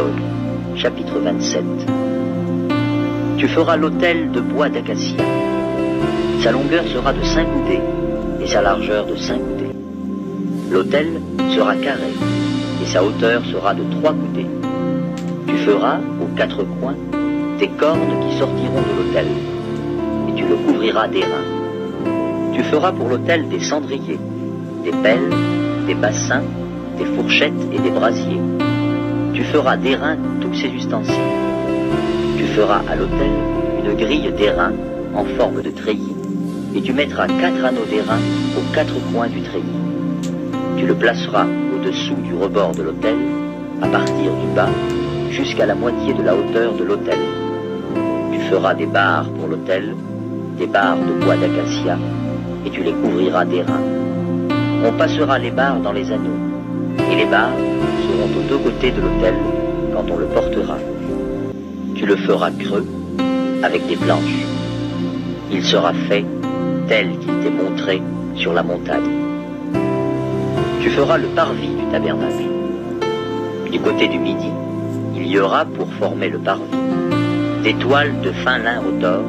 Exode, chapitre 27. Tu feras l'autel de bois d'acacia. Sa longueur sera de 5 coudées et sa largeur de 5 coudées. L'autel sera carré et sa hauteur sera de 3 coudées. Tu feras aux 4 coins des cornes qui sortiront de l'autel et tu le couvriras d'airain. Tu feras pour l'autel des cendriers, des pelles, des bassins, des fourchettes et des brasiers. Tu feras d'airain tous ces ustensiles. Tu feras à l'autel une grille d'airain en forme de treillis, et tu mettras 4 anneaux d'airain aux 4 coins du treillis. Tu le placeras au-dessous du rebord de l'autel, à partir du bas, jusqu'à la moitié de la hauteur de l'autel. Tu feras des barres pour l'autel, des barres de bois d'acacia, et tu les couvriras d'airain. On passera les barres dans les anneaux, et les barres seront aux 2 côtés de l'autel quand on le portera. Tu le feras creux avec des planches. Il sera fait tel qu'il t'est montré sur la montagne. Tu feras le parvis du tabernacle. Du côté du midi, il y aura pour former le parvis des toiles de fin lin retors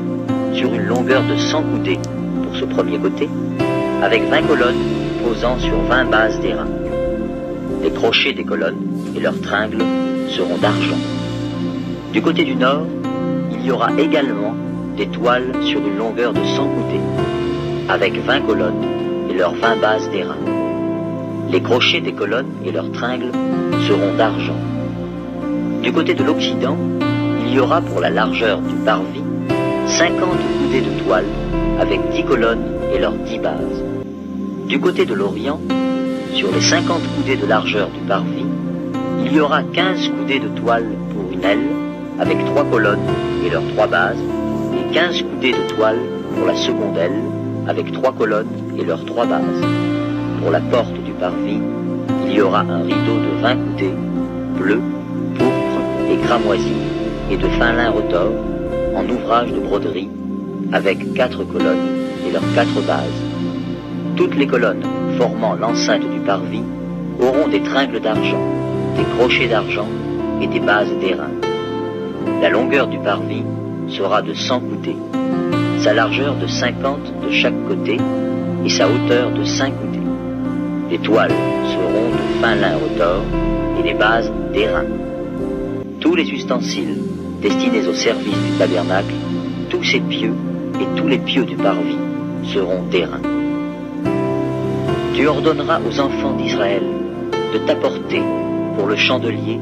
sur une longueur de 100 coudées pour ce premier côté, avec 20 colonnes posant sur 20 bases d'airain. Les crochets des colonnes et leurs tringles seront d'argent. Du côté du nord, il y aura également des toiles sur une longueur de 100 coudées, avec 20 colonnes et leurs 20 bases d'airain. Les crochets des colonnes et leurs tringles seront d'argent. Du côté de l'occident, il y aura pour la largeur du parvis 50 coudées de toile avec 10 colonnes et leurs 10 bases. Du côté de l'orient, sur les 50 coudées de largeur du parvis, il y aura 15 coudées de toile pour une aile avec 3 colonnes et leurs 3 bases, et 15 coudées de toile pour la seconde aile avec 3 colonnes et leurs 3 bases. Pour la porte du parvis, il y aura un rideau de 20 coudées, bleu, pourpre et cramoisi, et de fin lin retors, en ouvrage de broderie, avec 4 colonnes et leurs 4 bases. Toutes les colonnes formant l'enceinte du parvis auront des tringles d'argent, des crochets d'argent et des bases d'airain. La longueur du parvis sera de 100 coudées, sa largeur de 50 de chaque côté et sa hauteur de 5 coudées. Les toiles seront de fin lin retors et les bases d'airain. Tous les ustensiles destinés au service du tabernacle, tous ses pieux et tous les pieux du parvis seront d'airain. Tu ordonneras aux enfants d'Israël de t'apporter pour le chandelier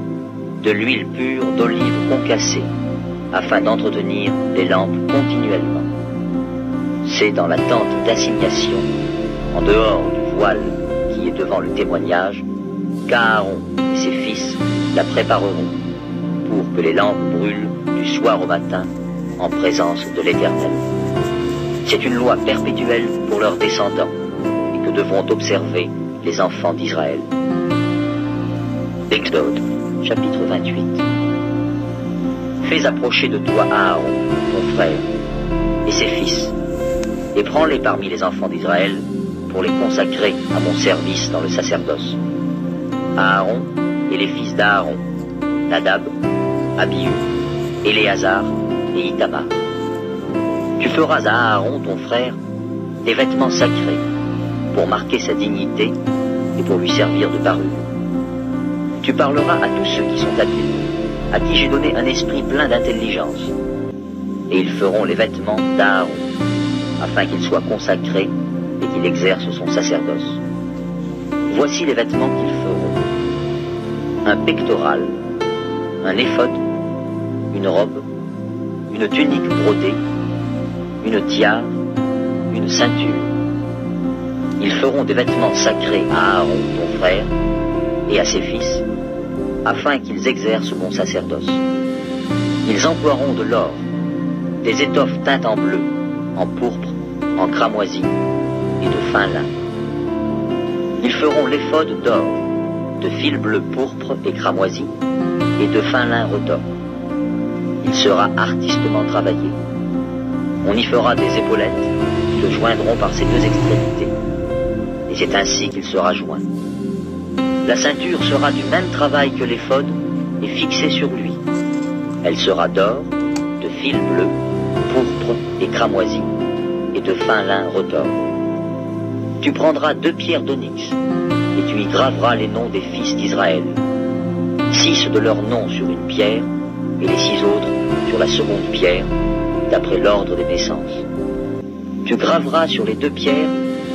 de l'huile pure d'olive concassée, afin d'entretenir les lampes continuellement. C'est dans la tente d'assignation, en dehors du voile qui est devant le témoignage, qu'Aaron et ses fils la prépareront, pour que les lampes brûlent du soir au matin en présence de l'Éternel. C'est une loi perpétuelle pour leurs descendants, que devront observer les enfants d'Israël. Exode, chapitre 28. Fais approcher de toi Aaron, ton frère, et ses fils, et prends-les parmi les enfants d'Israël pour les consacrer à mon service dans le sacerdoce. Aaron et les fils d'Aaron, Nadab, Abihu, Éléazar et Itamar. Tu feras à Aaron, ton frère, des vêtements sacrés, pour marquer sa dignité et pour lui servir de parure. Tu parleras à tous ceux qui sont habiles, à qui j'ai donné un esprit plein d'intelligence, et ils feront les vêtements d'Aaron, afin qu'il soit consacré et qu'il exerce son sacerdoce. Voici les vêtements qu'ils feront: un pectoral, un éphod, une robe, une tunique brodée, une tiare, une ceinture. Ils feront des vêtements sacrés à Aaron, ton frère, et à ses fils, afin qu'ils exercent mon sacerdoce. Ils emploieront de l'or, des étoffes teintes en bleu, en pourpre, en cramoisi et de fin lin. Ils feront l'éphod d'or, de fil bleu pourpre et cramoisi, et de fin lin retors. Il sera artistement travaillé. On y fera des épaulettes qui le joindront par ses 2 extrémités. Et c'est ainsi qu'il sera joint. La ceinture sera du même travail que l'éphod, est fixée sur lui. Elle sera d'or, de fil bleu, pourpre et cramoisi, et de fin lin retors. Tu prendras 2 pierres d'onyx, et tu y graveras les noms des fils d'Israël. 6 de leurs noms sur une pierre, et les 6 autres sur la seconde pierre, d'après l'ordre des naissances. Tu graveras sur les 2 pierres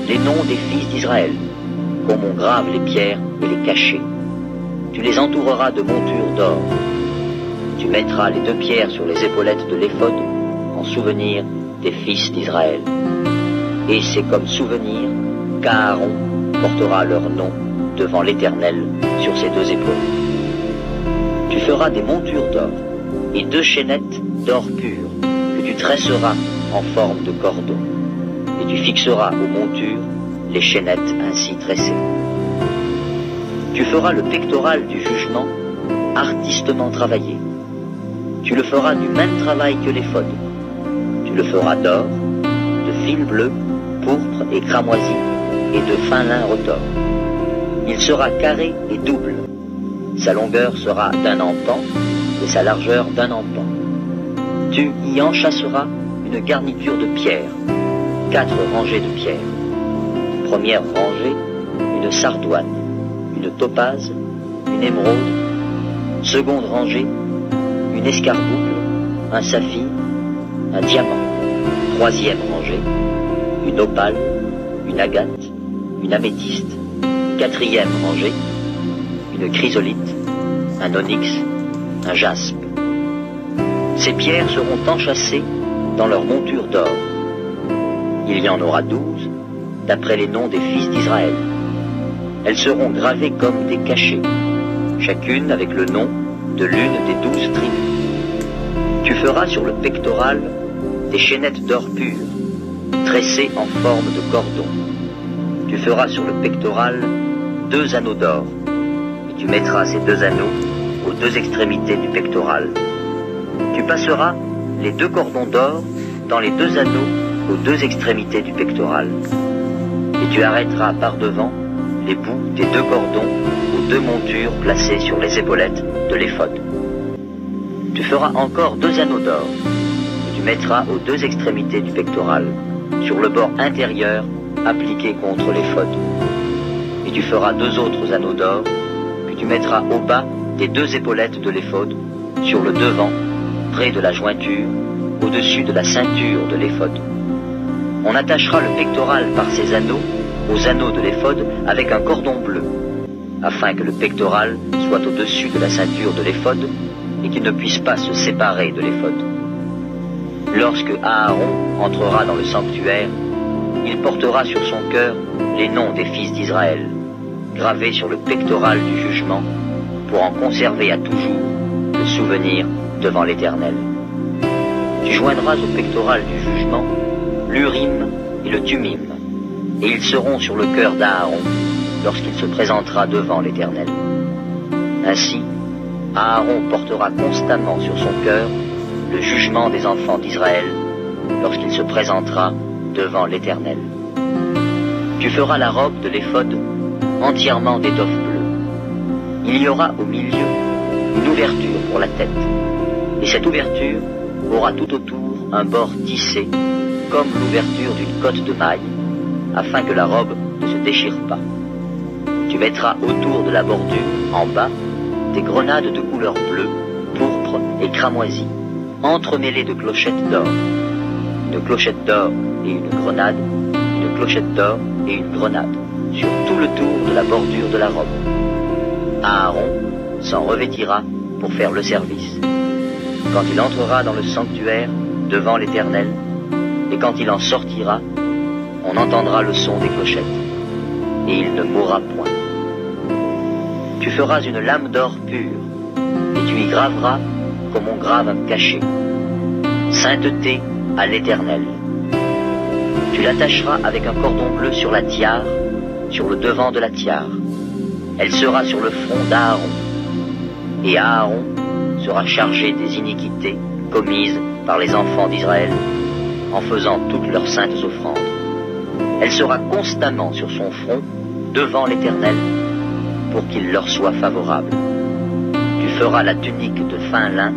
les noms des fils d'Israël, comme on grave les pierres et les cachets. Tu les entoureras de montures d'or. Tu mettras les 2 pierres sur les épaulettes de l'éphod, en souvenir des fils d'Israël. Et c'est comme souvenir qu'Aaron portera leur nom devant l'Éternel sur ses 2 épaules. Tu feras des montures d'or et 2 chaînettes d'or pur que tu tresseras en forme de cordon. Et tu fixeras aux montures les chaînettes ainsi tressées. Tu feras le pectoral du jugement artistement travaillé. Tu le feras du même travail que l'éphod. Tu le feras d'or, de fil bleu, pourpre et cramoisi, et de fin lin retors. Il sera carré et double. Sa longueur sera d'1 empan, et sa largeur d'1 empan. Tu y enchâsseras une garniture de pierre, 4 rangées de pierres. Première rangée, une sardoine, une topaze, une émeraude. Seconde rangée, une escarboucle, un saphir, un diamant. Troisième rangée, une opale, une agate, une améthyste. Quatrième rangée, une chrysolite, un onyx, un jaspe. Ces pierres seront enchâssées dans leur monture d'or. Il y en aura 12, d'après les noms des fils d'Israël. Elles seront gravées comme des cachets, chacune avec le nom de l'une des 12 tribus. Tu feras sur le pectoral des chaînettes d'or pur, tressées en forme de cordon. Tu feras sur le pectoral 2 anneaux d'or, et tu mettras ces 2 anneaux aux 2 extrémités du pectoral. Tu passeras les 2 cordons d'or dans les 2 anneaux aux 2 extrémités du pectoral. Et tu arrêteras par devant les bouts des 2 cordons aux 2 montures placées sur les épaulettes de l'éphod. Tu feras encore 2 anneaux d'or, et tu mettras aux 2 extrémités du pectoral, sur le bord intérieur appliqué contre l'éphod. Et tu feras 2 autres anneaux d'or, que tu mettras au bas des 2 épaulettes de l'éphod, sur le devant, près de la jointure, au-dessus de la ceinture de l'éphod. On attachera le pectoral par ces anneaux aux anneaux de l'éphod avec un cordon bleu, afin que le pectoral soit au-dessus de la ceinture de l'éphod et qu'il ne puisse pas se séparer de l'éphod. Lorsque Aaron entrera dans le sanctuaire, il portera sur son cœur les noms des fils d'Israël, gravés sur le pectoral du jugement, pour en conserver à toujours le souvenir devant l'Éternel. Tu joindras au pectoral du jugement l'Urim et le Tumim, et ils seront sur le cœur d'Aaron lorsqu'il se présentera devant l'Éternel. Ainsi, Aaron portera constamment sur son cœur le jugement des enfants d'Israël lorsqu'il se présentera devant l'Éternel. Tu feras la robe de l'éphod entièrement d'étoffe bleue. Il y aura au milieu une ouverture pour la tête, et cette ouverture aura tout autour un bord tissé comme l'ouverture d'une cotte de maille, afin que la robe ne se déchire pas. Tu mettras autour de la bordure, en bas, des grenades de couleur bleue, pourpre et cramoisi, entremêlées de clochettes d'or. Une clochette d'or et une grenade, une clochette d'or et une grenade, sur tout le tour de la bordure de la robe. Aaron s'en revêtira pour faire le service. Quand il entrera dans le sanctuaire devant l'Éternel, et quand il en sortira, on entendra le son des clochettes, et il ne mourra point. Tu feras une lame d'or pure, et tu y graveras comme on grave un cachet. Sainteté à l'Éternel. Tu l'attacheras avec un cordon bleu sur la tiare, sur le devant de la tiare. Elle sera sur le front d'Aaron, et Aaron sera chargé des iniquités commises par les enfants d'Israël en faisant toutes leurs saintes offrandes. Elle sera constamment sur son front devant l'Éternel pour qu'il leur soit favorable. Tu feras la tunique de fin lin,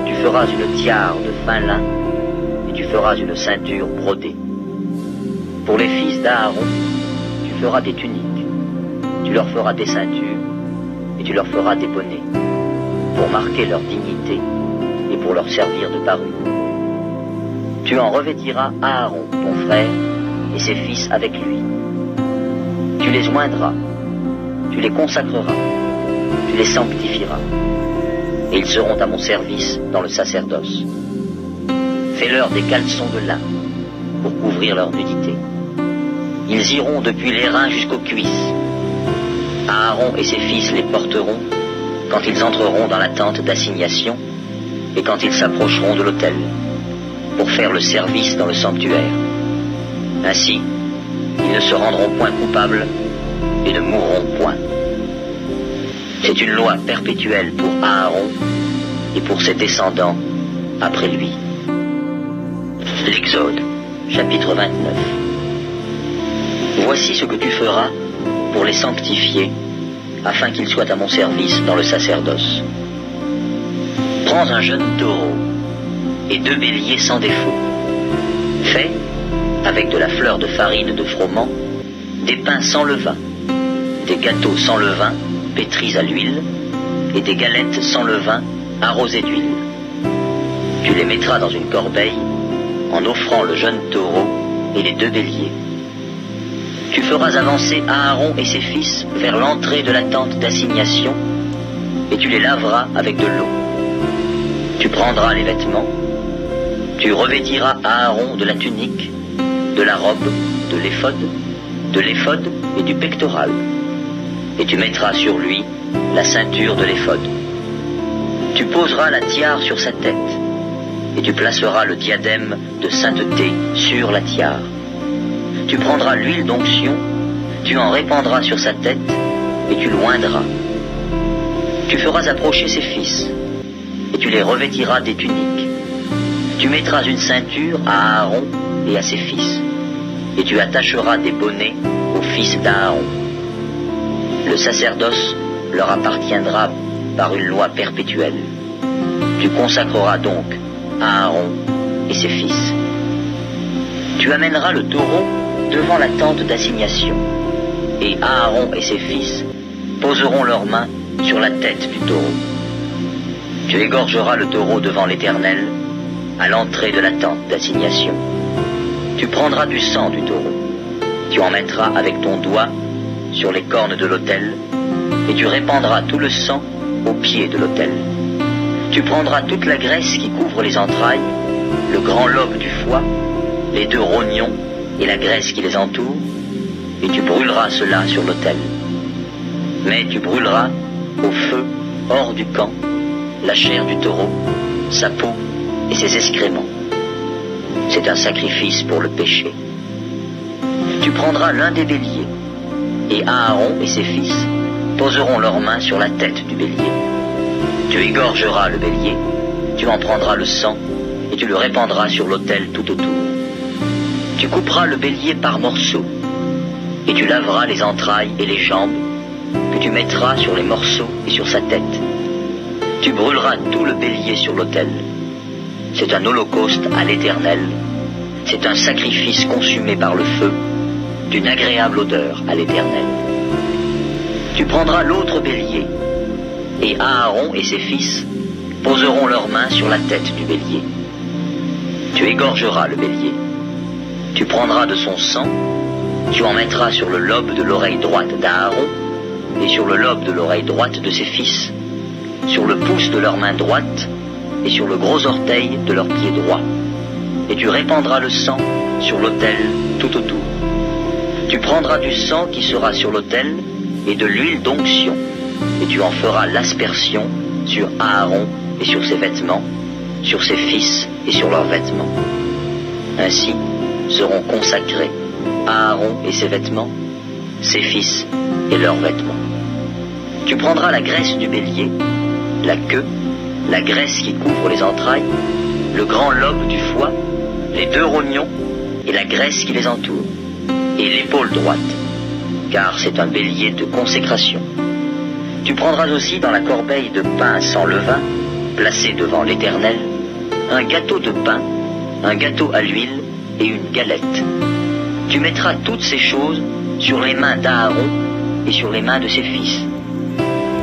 tu feras une tiare de fin lin, et tu feras une ceinture brodée. Pour les fils d'Aaron, tu feras des tuniques, tu leur feras des ceintures, et tu leur feras des bonnets, pour marquer leur dignité et pour leur servir de parure. Tu en revêtiras Aaron, ton frère, et ses fils avec lui. Tu les oindras, tu les consacreras, tu les sanctifieras, et ils seront à mon service dans le sacerdoce. Fais-leur des caleçons de lin pour couvrir leur nudité. Ils iront depuis les reins jusqu'aux cuisses. Aaron et ses fils les porteront quand ils entreront dans la tente d'assignation et quand ils s'approcheront de l'autel pour faire le service dans le sanctuaire. Ainsi, ils ne se rendront point coupables et ne mourront point. C'est une loi perpétuelle pour Aaron et pour ses descendants après lui. L'Exode, chapitre 29. Voici ce que tu feras pour les sanctifier, afin qu'ils soient à mon service dans le sacerdoce. Prends un jeune taureau et 2 béliers sans défaut. Fais, avec de la fleur de farine de froment, des pains sans levain, des gâteaux sans levain, pétris à l'huile, et des galettes sans levain, arrosées d'huile. Tu les mettras dans une corbeille, en offrant le jeune taureau et les 2 béliers. Tu feras avancer Aaron et ses fils vers l'entrée de la tente d'assignation, et tu les laveras avec de l'eau. Tu prendras les vêtements, tu revêtiras Aaron de la tunique, de la robe, de l'éphod et du pectoral, et tu mettras sur lui la ceinture de l'éphod. Tu poseras la tiare sur sa tête, et tu placeras le diadème de sainteté sur la tiare. Tu prendras l'huile d'onction, tu en répandras sur sa tête, et tu l'oindras. Tu feras approcher ses fils, et tu les revêtiras des tuniques. Tu mettras une ceinture à Aaron et à ses fils, et tu attacheras des bonnets aux fils d'Aaron. Le sacerdoce leur appartiendra par une loi perpétuelle. Tu consacreras donc Aaron et ses fils. Tu amèneras le taureau devant la tente d'assignation, et Aaron et ses fils poseront leurs mains sur la tête du taureau. Tu égorgeras le taureau devant l'Éternel, à l'entrée de la tente d'assignation. Tu prendras du sang du taureau, tu en mettras avec ton doigt sur les cornes de l'autel, et tu répandras tout le sang au pied de l'autel. Tu prendras toute la graisse qui couvre les entrailles, le grand lobe du foie, les 2 rognons et la graisse qui les entoure, et tu brûleras cela sur l'autel. Mais tu brûleras au feu, hors du camp, la chair du taureau, sa peau et ses excréments. C'est un sacrifice pour le péché. Tu prendras l'un des béliers, et Aaron et ses fils poseront leurs mains sur la tête du bélier. Tu égorgeras le bélier, tu en prendras le sang, et tu le répandras sur l'autel tout autour. Tu couperas le bélier par morceaux, et tu laveras les entrailles et les jambes, que tu mettras sur les morceaux et sur sa tête. Tu brûleras tout le bélier sur l'autel. C'est un holocauste à l'Éternel, c'est un sacrifice consumé par le feu, d'une agréable odeur à l'Éternel. Tu prendras l'autre bélier, et Aaron et ses fils poseront leurs mains sur la tête du bélier. Tu égorgeras le bélier. Tu prendras de son sang, tu en mettras sur le lobe de l'oreille droite d'Aaron, et sur le lobe de l'oreille droite de ses fils, sur le pouce de leur main droite, et sur le gros orteil de leur pied droit. Et tu répandras le sang sur l'autel tout autour. Tu prendras du sang qui sera sur l'autel, et de l'huile d'onction, et tu en feras l'aspersion sur Aaron et sur ses vêtements, sur ses fils et sur leurs vêtements. Ainsi seront consacrés Aaron et ses vêtements, ses fils et leurs vêtements. Tu prendras la graisse du bélier, la queue, la graisse qui couvre les entrailles, le grand lobe du foie, les 2 rognons et la graisse qui les entoure, et l'épaule droite, car c'est un bélier de consécration. Tu prendras aussi dans la corbeille de pain sans levain, placée devant l'Éternel, un gâteau de pain, un gâteau à l'huile et une galette. Tu mettras toutes ces choses sur les mains d'Aaron et sur les mains de ses fils,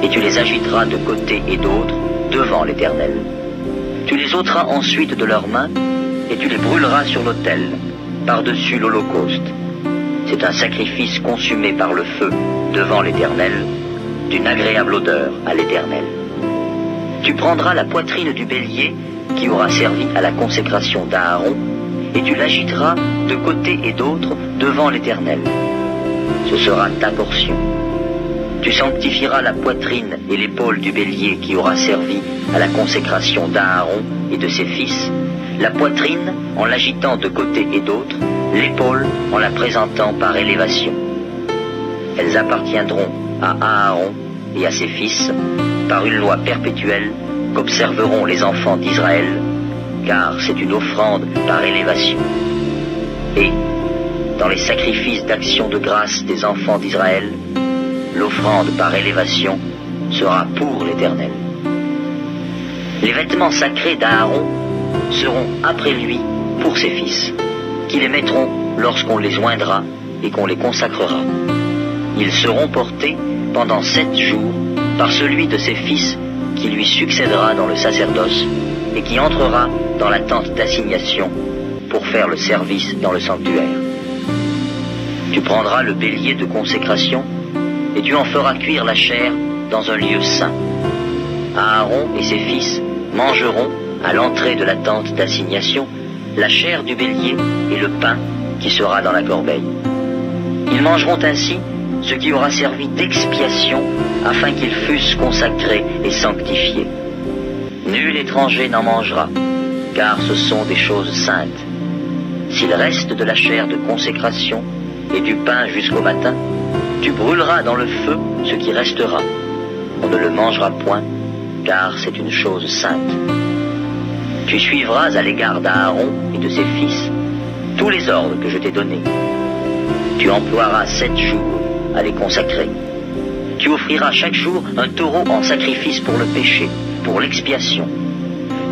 et tu les agiteras de côté et d'autre devant l'Éternel. Tu les ôteras ensuite de leurs mains, et tu les brûleras sur l'autel, par-dessus l'holocauste. C'est un sacrifice consumé par le feu devant l'Éternel, d'une agréable odeur à l'Éternel. Tu prendras la poitrine du bélier qui aura servi à la consécration d'Aaron, et tu l'agiteras de côté et d'autre devant l'Éternel. Ce sera ta portion. Tu sanctifieras la poitrine et l'épaule du bélier qui aura servi à la consécration d'Aaron et de ses fils, la poitrine en l'agitant de côté et d'autre, l'épaule en la présentant par élévation. Elles appartiendront à Aaron et à ses fils par une loi perpétuelle qu'observeront les enfants d'Israël, car c'est une offrande par élévation. Et, dans les sacrifices d'action de grâce des enfants d'Israël, l'offrande par élévation sera pour l'Éternel. Les vêtements sacrés d'Aaron seront après lui pour ses fils, qui les mettront lorsqu'on les oindra et qu'on les consacrera. Ils seront portés pendant 7 jours par celui de ses fils qui lui succédera dans le sacerdoce et qui entrera dans la tente d'assignation pour faire le service dans le sanctuaire. Tu prendras le bélier de consécration et tu en feras cuire la chair dans un lieu saint. Aaron et ses fils mangeront à l'entrée de la tente d'assignation la chair du bélier et le pain qui sera dans la corbeille. Ils mangeront ainsi ce qui aura servi d'expiation afin qu'ils fussent consacrés et sanctifiés. Nul étranger n'en mangera, car ce sont des choses saintes. S'il reste de la chair de consécration et du pain jusqu'au matin, tu brûleras dans le feu ce qui restera. On ne le mangera point, car c'est une chose sainte. Tu suivras à l'égard d'Aaron et de ses fils tous les ordres que je t'ai donnés. Tu emploieras 7 jours à les consacrer. Tu offriras chaque jour un taureau en sacrifice pour le péché, pour l'expiation.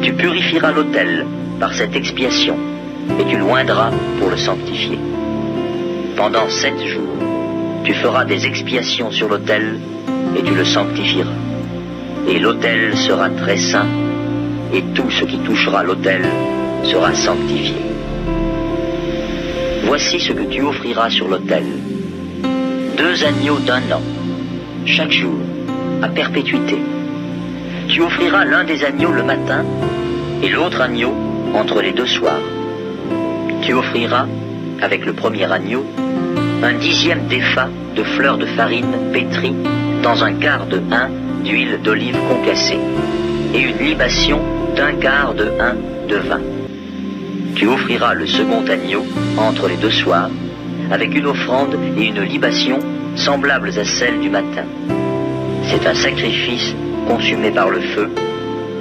Tu purifieras l'autel par cette expiation, et tu l'oindras pour le sanctifier. Pendant 7 jours, tu feras des expiations sur l'autel, et tu le sanctifieras. Et l'autel sera très saint, et tout ce qui touchera l'autel sera sanctifié. Voici ce que tu offriras sur l'autel. 2 agneaux d'1 an, chaque jour, à perpétuité. Tu offriras l'un des agneaux le matin et l'autre agneau entre les 2 soirs. Tu offriras, avec le premier agneau, un 10e d'épha de fleurs de farine pétrie dans un quart de hin d'huile d'olive concassée et une libation d'un quart de hin de vin. Tu offriras le second agneau entre les 2 soirs avec une offrande et une libation semblables à celles du matin. C'est un sacrifice consumé par le feu,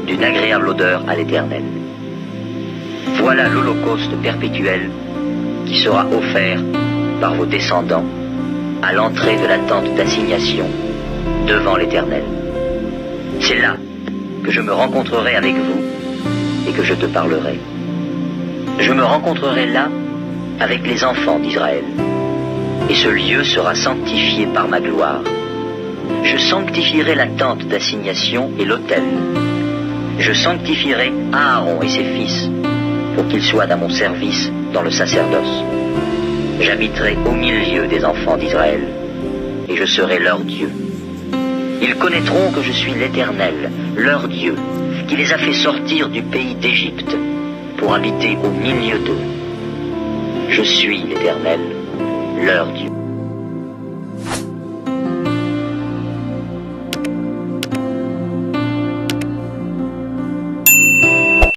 d'une agréable odeur à l'Éternel. Voilà l'holocauste perpétuel qui sera offert par vos descendants à l'entrée de la tente d'assignation devant l'Éternel. C'est là que je me rencontrerai avec vous et que je te parlerai. Je me rencontrerai là avec les enfants d'Israël, et ce lieu sera sanctifié par ma gloire. Je sanctifierai la tente d'assignation et l'autel. Je sanctifierai Aaron et ses fils, pour qu'ils soient à mon service dans le sacerdoce. J'habiterai au milieu des enfants d'Israël, et je serai leur Dieu. Ils connaîtront que je suis l'Éternel, leur Dieu, qui les a fait sortir du pays d'Égypte, pour habiter au milieu d'eux. Je suis l'Éternel, leur Dieu.